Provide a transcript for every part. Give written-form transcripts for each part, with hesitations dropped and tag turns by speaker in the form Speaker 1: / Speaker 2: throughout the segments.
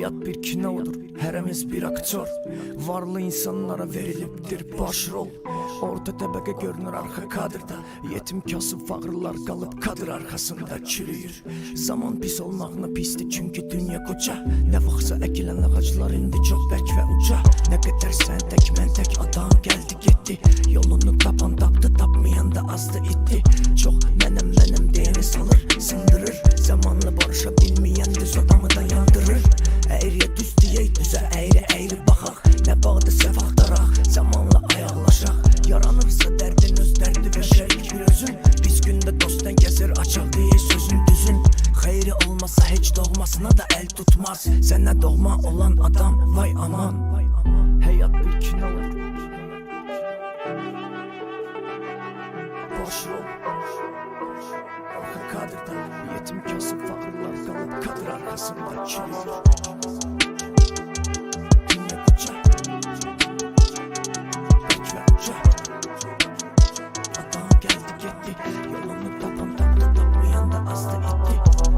Speaker 1: Hayat bir kinodur, herimiz bir aktör. Varlı insanlara verilipdir başrol. Orta təbəqə görünür arxa kadrda. Yetim kasıb fağırlar qalıb kadr arxasında çürüyür. Zaman pis olmağına pisdir çünki dünya qoca. Nə vaxtsa əkilən ağaclar indi çox bərk və uca. Nə qədər sən tək mən tək adam gəldi getdi. Yolunu tapan tapdı, tapmayan da azdı itdi. Çox mənəm deyəni salır, sındırır. Zamanla barışa bilməyən düz adamı da yandırır. Əyriyə düz deyək, düzə əyri baxaq. Nə bağda səhv axtaraq, zamanla ayaqlaşaq. Yaranırsa dərdin öz dərdi və şərik bir özün. Biz gündə dostdan gəzir açaq deyək sözün düzün. Xeyri olmasa heç doğmasına da əl tutmaz. Sənə doğma olan adam vay aman. Həyat bir kino olur. Başrol arka kadrda. Yetim kasıb fağırlar qalıb kadr arxasında çürüyür. Dünya qoca, bərk və uca. Adam gəldi getdi, yolunu tapan tapdı, tapmayan da azdı etdi.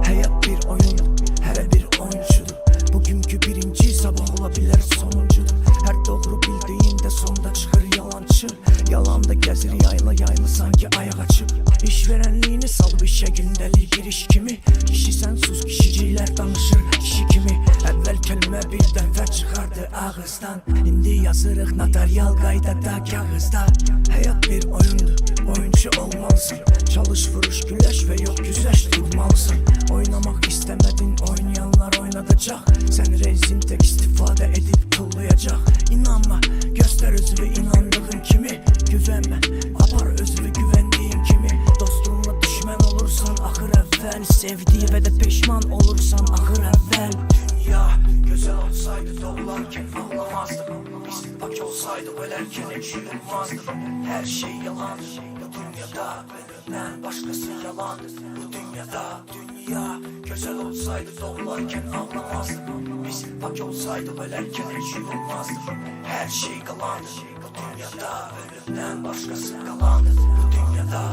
Speaker 1: Həyat bir oyun, hərə bir oyuncudur. Bugünkü birinci sabah ola bilər sonuncudur. Hər doğru bildiyində sonda çıxır yalancı. Yalanda gəzir yayla sanki ayaq açıb. İşverənliyini salıb işə gündəlik bir iş kimi. Kişi sən sus, kişiciklər danışır kişi kimi. Əvvəl kəlmə bir dəfə çıxardı ağızdan. İndi yazırıq notarial qaydada kağızda. Həyat bir oyundur, oyuncu olmalısın. Çalış, vuruş, güləş və yox güzəş durmalısın. Oynamaq istəmədin, oynayanlar oynadacaq. Sən rezin tək istifadə edib tullayacaq. İnanma, göstər özünü inandığın kimi. Güvənmə, apar özünü güvəndiyin kimi. Dostunla düşmən olursan axır əvvəl. Sevdiyi və də peşman olursan axır əvvəl. Dünya gözəl olsaydı doğularkən ağlamazdım. Biz pak olsaydı ölərkən heç yürünmazdım. Hər şey yalandır bu dünyada, ölümdən başqası yalandır bu dünyada. Dünya gözəl olsaydı doğularkən ağlamazdım. Biz pak olsaydı ölərkən heç yürünmazdım. Hər şey qalandır bu dünyada, ölümdən başqası qalandır bu dünyada.